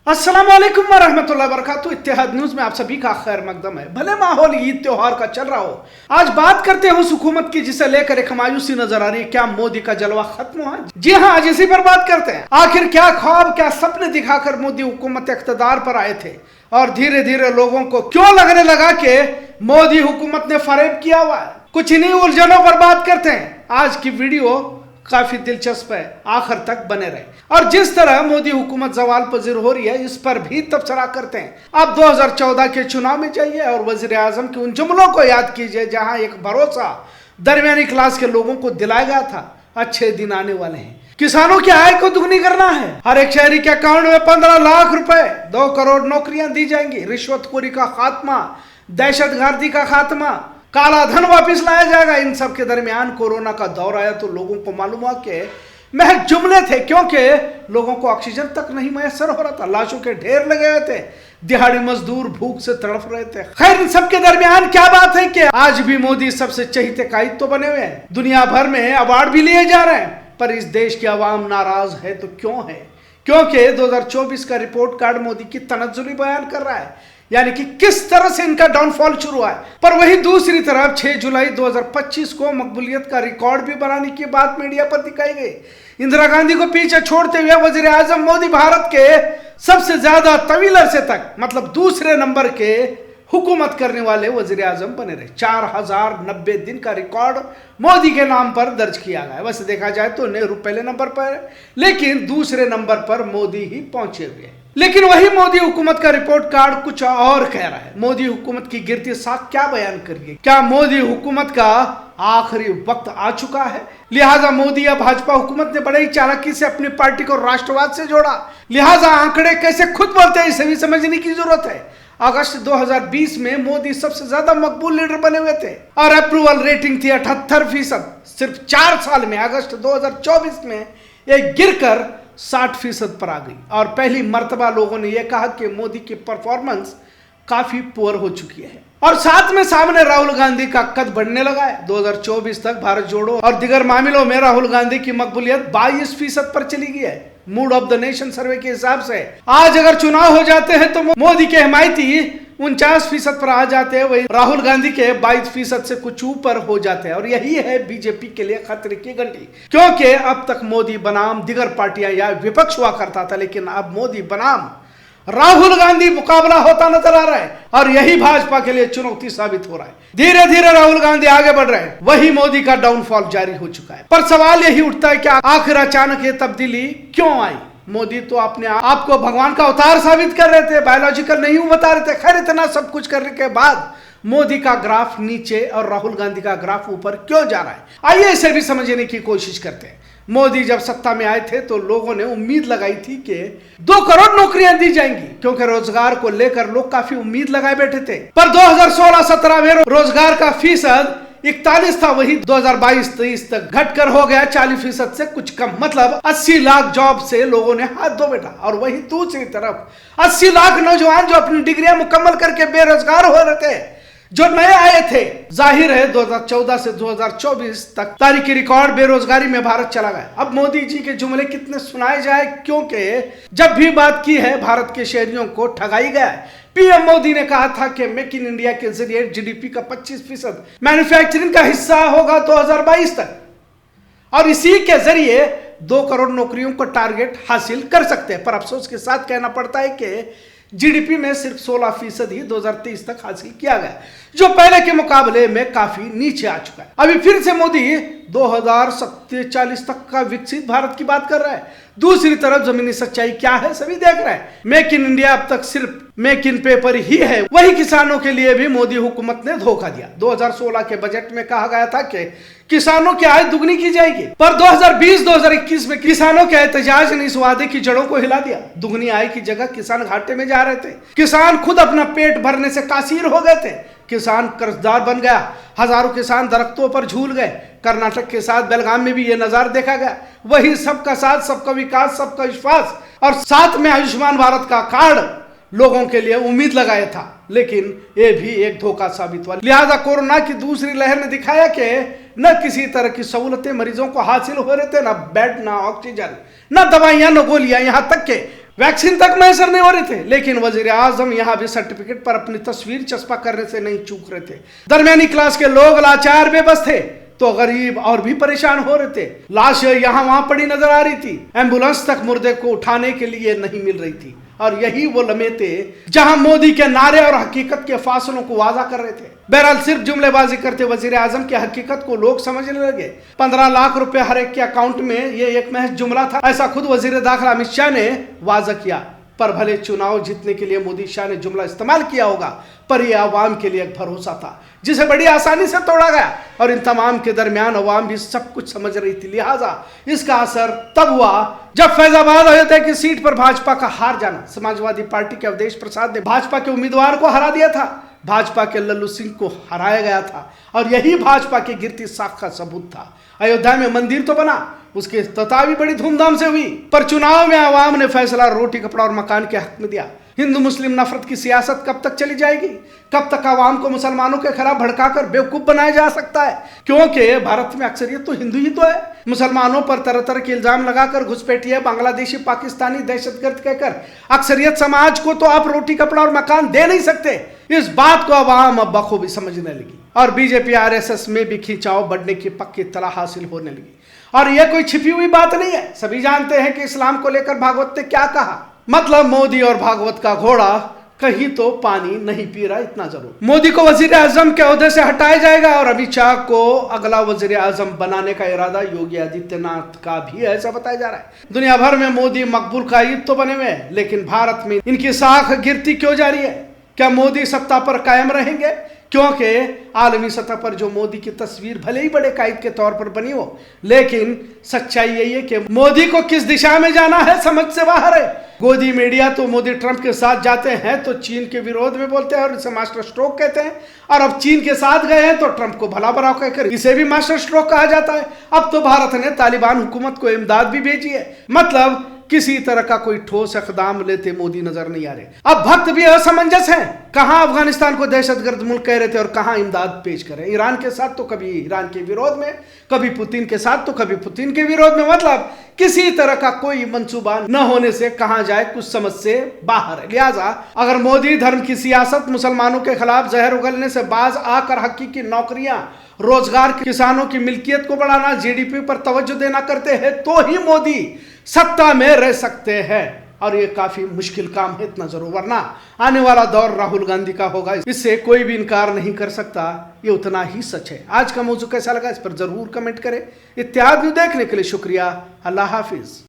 अस्सलाम वालेकुम वरहमतुल्लाहि वबरकातुहू। इत्तेहाद न्यूज में आप सभी का खैर मकदम है। भले माहौल ईद त्योहार का चल रहा हो, आज बात करते हैं उस हुकूमत की जिसे लेकर एक मायूसी नजर आ रही है। क्या मोदी का जलवा खत्म हुआ? जी हाँ, आज इसी पर बात करते हैं। आखिर क्या ख्वाब, क्या सपने दिखाकर मोदी हुकूमत इख्तिदार पर आए थे और धीरे धीरे लोगों को क्यों लगने लगा कि मोदी हुकूमत ने फरेब किया हुआ है। कुछ इन्हीं उलझनों पर बात करते हैं। आज की वीडियो काफी दिलचस्प है, आखिर तक बने रहे। और जिस तरह मोदी हुकूमत जवाल पजीर हो रही है, इस पर भी तबसरा करते हैं। आप 2014 के चुनाव में जाइए और वजीर आजम के उन जुमलों को याद कीजिए जहां एक भरोसा दरमियानी क्लास के लोगों को दिलाया गया था, अच्छे दिन आने वाले हैं, किसानों की आय को दुगनी करना है, हर एक शहरी के अकाउंट में 15 लाख रुपए, 2 करोड़ नौकरियां दी जाएंगी, रिश्वतखोरी का खात्मा, दहशतगर्दी का खात्मा, काला धन वापस लाया जाएगा। इन सब के दरमियान कोरोना का दौर आया तो लोगों को मालूम हुआ कि महज जुमले थे, क्योंकि लोगों को ऑक्सीजन तक नहीं मैसर हो रहा था, लाशों के ढेर लगे हुए थे, दिहाड़ी मजदूर भूख से तड़प रहे थे। खैर, इन सब के दरमियान क्या बात है कि आज भी मोदी सबसे चहीते कायद तो बने हुए हैं, दुनिया भर में अवार्ड भी लिए जा रहे हैं। पर इस देश की आवाम नाराज है तो क्यों है? क्योंकि 2024 का रिपोर्ट कार्ड मोदी की तनज्जुली बयान कर रहा है, यानी कि किस तरह से इनका डाउनफॉल शुरू हुआ है। पर वही दूसरी तरफ 6 जुलाई 2025 को मकबूलियत का रिकॉर्ड भी बनाने की बात मीडिया पर दिखाई गई। इंदिरा गांधी को पीछे छोड़ते हुए वजीर आजम मोदी भारत के सबसे ज्यादा तवील अरसे तक, मतलब दूसरे नंबर के हुकूमत करने वाले वजीर आजम बने रहे। 4090 दिन का रिकॉर्ड मोदी के नाम पर दर्ज किया गया है। वैसे देखा जाए तो नेहरू पहले नंबर पर है, लेकिन दूसरे नंबर पर मोदी ही पहुंचे हुए हैं। लेकिन वही मोदी हुकूमत का रिपोर्ट कार्ड कुछ और कह रहा है। मोदी हुकूमत की गिरती साख क्या बयान करिए? क्या मोदी हुकूमत का आखिरी वक्त आ चुका है? लिहाजा मोदी या भाजपा हुकूमत ने बड़े ही चालाकी से अपनी पार्टी को राष्ट्रवाद से जोड़ा। लिहाजा आंकड़े कैसे खुद बोलते हैं, इसे भी समझने की जरूरत है। अगस्त 2020 में मोदी सबसे ज्यादा मकबूल लीडर बने हुए थे और अप्रूवल रेटिंग थी 78%। सिर्फ 4 साल में अगस्त 2024 में ये गिरकर 60% पर आ गई और पहली मर्तबा लोगों ने यह कहा कि मोदी की परफॉर्मेंस काफी पुअर हो चुकी है। और साथ में सामने राहुल गांधी का कद बढ़ने लगा है। 2024 तक भारत जोड़ो और दिगर मामलों में राहुल गांधी की मकबूलियत 22% पर चली गई है। मूड ऑफ द नेशन सर्वे के हिसाब से आज अगर चुनाव हो जाते हैं तो मोदी के हिमायती 49% पर आ जाते हैं, वही राहुल गांधी के 22% से कुछ ऊपर हो जाते हैं। और यही है बीजेपी के लिए खतरे की घंटी, क्योंकि अब तक मोदी बनाम दिगर पार्टियां या विपक्ष हुआ करता था, लेकिन अब मोदी बनाम राहुल गांधी मुकाबला होता नजर आ रहा है और यही भाजपा के लिए चुनौती साबित हो रहा है। धीरे धीरे राहुल गांधी आगे बढ़ रहे हैं, वही मोदी का डाउनफॉल जारी हो चुका है। पर सवाल यही उठता है कि आखिर अचानक ये तब्दीली क्यों आई? मोदी तो अपने आप को भगवान का अवतार साबित कर रहे थे, बायोलॉजिकल नहीं बता रहे थे। खैर, इतना सब कुछ करने के बाद मोदी का ग्राफ नीचे और राहुल गांधी का ग्राफ ऊपर क्यों जा रहा है? आइए इसे भी समझने की कोशिश करते हैं। मोदी जब सत्ता में आए थे तो लोगों ने उम्मीद लगाई थी कि 2 करोड़ नौकरियां दी जाएंगी, क्योंकि रोजगार को लेकर लोग काफी उम्मीद लगाए बैठे थे। पर 2016-17 में रोजगार का फीसद 41 था, वही 2022-23 तक घटकर हो गया 40% से कुछ कम, मतलब 80 लाख जॉब से लोगों ने हाथ धो बैठा। और वही दूसरी तरफ 80 लाख नौजवान जो अपनी डिग्रियां मुकम्मल करके बेरोजगार हो रहे थे, जो नए आए थे। जाहिर है 2014 से 2024 तक तारीखी रिकॉर्ड बेरोजगारी में भारत चला गया। अब मोदी जी के जुमले कितने सुनाए जाए, क्योंकि जब भी बात की है भारत के शहरियों को ठगाई गया है। पीएम मोदी ने कहा था कि मेक इन इंडिया के जरिए जीडीपी का 25% मैन्युफैक्चरिंग का हिस्सा होगा 2022 तक, और इसी के जरिए 2 करोड़ नौकरियों को टारगेट हासिल कर सकते हैं। पर अफसोस के साथ कहना पड़ता है कि जीडीपी में सिर्फ 16% ही 2023 तक हासिल किया गया, जो पहले के मुकाबले में काफी नीचे आ चुका है। अभी फिर से मोदी 2047 तक का विकसित भारत की बात कर रहा है। दूसरी तरफ जमीनी सच्चाई क्या है सभी देख रहे हैं। मेक इन इंडिया अब तक सिर्फ मेक इन पेपर ही है। वही किसानों के लिए भी मोदी हुकूमत ने धोखा दिया। 2016 के बजट में कहा गया था कि किसानों की आय दुगनी की जाएगी, पर 2020-2021 में किसानों के एहतजाज ने इस वादे की जड़ों को हिला दिया। दुगनी आय की जगह किसान घाटे में जा रहे थे। किसान खुद अपना पेट भरने से कासिर हो गए थे। किसान कर्जदार बन गया। हजारों किसान दरख्तों पर झूल गए। कर्नाटक के साथ बेलगाम में भी ये नजारा देखा गया। वही सबका साथ, सबका विकास, सबका विश्वास और साथ में आयुष्मान भारत का कार्ड लोगों के लिए उम्मीद लगाया था, लेकिन ये भी एक धोखा साबित हुआ। लिहाजा कोरोना की दूसरी लहर ने दिखाया कि न किसी तरह की सहूलतें मरीजों को हासिल हो रहे थे, न बेड, न ऑक्सीजन, न दवाइयां, न गोलियां, यहां तक के वैक्सीन तक मैसर नहीं हो रहे थे, लेकिन वजीर आजम यहाँ भी सर्टिफिकेट पर अपनी तस्वीर चस्पा करने से नहीं चूक रहे थे। दरमियानी क्लास के लोग लाचार बेबस थे तो गरीब और भी परेशान हो रहे थे। लाशें यहाँ वहां पड़ी नजर आ रही थी, एम्बुलेंस तक मुर्दे को उठाने के लिए नहीं मिल रही थी। और यही वो लम्हे थे जहां मोदी के नारे और हकीकत के फासलों को वाजा कर रहे थे। बहरहाल सिर्फ जुमलेबाजी करते वजीर आजम की हकीकत को लोग समझने लगे। 15 लाख रुपए हर एक के अकाउंट में, ये एक महज जुमला था, ऐसा खुद वजीर दाखिला अमित शाह ने वाजा किया। पर भले चुनाव जीतने के लिए मोदी शाह ने जुमला इस्तेमाल किया होगा, पर यह अवाम के लिए एक भरोसा था जिसे बड़ी आसानी से तोड़ा गया। और इन तमाम के दरमियान अवाम भी सब कुछ समझ रही थी, लिहाजा इसका असर तब हुआ जब फैजाबाद अयोध्या की सीट पर भाजपा का हार जाना। समाजवादी पार्टी के अवधेश प्रसाद ने भाजपा के उम्मीदवार को हरा दिया था, भाजपा के लल्लू सिंह को हराया गया था और यही भाजपा की गिरती साख का सबूत था। अयोध्या में मंदिर तो बना, उसकी इफ्तिताह भी बड़ी धूमधाम से हुई, पर चुनाव में आवाम ने फैसला रोटी कपड़ा और मकान के हक में दिया। हिंदू मुस्लिम नफरत की सियासत कब तक चली जाएगी? कब तक आवाम को मुसलमानों के खिलाफ भड़काकर बेवकूफ बनाया जा सकता है? क्योंकि भारत में अक्सरियत तो हिंदू ही तो है। मुसलमानों पर तरह तरह के इल्जाम लगाकर, घुसपैठिए, बांग्लादेशी, पाकिस्तानी, दहशतगर्द कहकर अक्सरियत समाज को तो आप रोटी कपड़ा और मकान दे नहीं सकते। इस बात को आवाम अब बखूबी समझने लगी और बीजेपी आरएसएस में भी खिंचाव बढ़ने की पक्की तलाह हासिल होने लगी। और यह कोई छिपी हुई बात नहीं है, सभी जानते हैं कि इस्लाम को लेकर भागवत ने क्या कहा। मतलब मोदी और भागवत का घोड़ा कहीं तो पानी नहीं पी रहा, इतना जरूर। मोदी को वजीर आजम के ओहदे से हटाया जाएगा और अमित शाह को अगला वजीर आजम बनाने का इरादा योगी आदित्यनाथ का भी है, ऐसा बताया जा रहा है। दुनिया भर में मोदी मकबूल कायद तो बने हुए हैं, लेकिन भारत में इनकी साख गिरती क्यों जा रही है? क्या मोदी सत्ता पर कायम रहेंगे? क्योंकि आलमी सतह पर जो मोदी की तस्वीर भले ही बड़े कायद के तौर पर बनी हो, लेकिन सच्चाई यही है कि मोदी को किस दिशा में जाना है समझ से बाहर है। गोदी मीडिया तो मोदी ट्रंप के साथ जाते हैं तो चीन के विरोध में बोलते हैं और इसे मास्टर स्ट्रोक कहते हैं, और अब चीन के साथ गए हैं तो ट्रंप को भला बुरा कहकर इसे भी मास्टर स्ट्रोक कहा जाता है। अब तो भारत ने तालिबान हुकूमत को इमदाद भी भेजी है, मतलब किसी तरह का कोई ठोस इकदाम लेते मोदी नजर नहीं आ रहे। अब भक्त भी असमंजस हैं, कहां अफगानिस्तान को दहशतगर्द मुल्क कह रहे थे और कहां इमदाद पेश करें। ईरान के साथ तो कभी ईरान के विरोध में, कभी पुतिन के साथ तो कभी पुतिन के विरोध में, मतलब किसी तरह का कोई मंसूबा न होने से कहां जाए कुछ समझ से बाहर है। लिहाजा अगर मोदी धर्म की सियासत, मुसलमानों के खिलाफ जहर उगलने से बाज आकर हकीकी नौकरियां, रोजगार, किसानों की मिल्कियत को बढ़ाना, जीडीपी पर तवज्जो देना करते हैं तो ही मोदी सत्ता में रह सकते हैं। और ये काफी मुश्किल काम है, इतना जरूर, वरना आने वाला दौर राहुल गांधी का होगा, इससे कोई भी इनकार नहीं कर सकता, ये उतना ही सच है। आज का मौजू कैसा लगा इस पर जरूर कमेंट करें। इत्तेहाद न्यूज़ देखने के लिए शुक्रिया। अल्लाह हाफिज।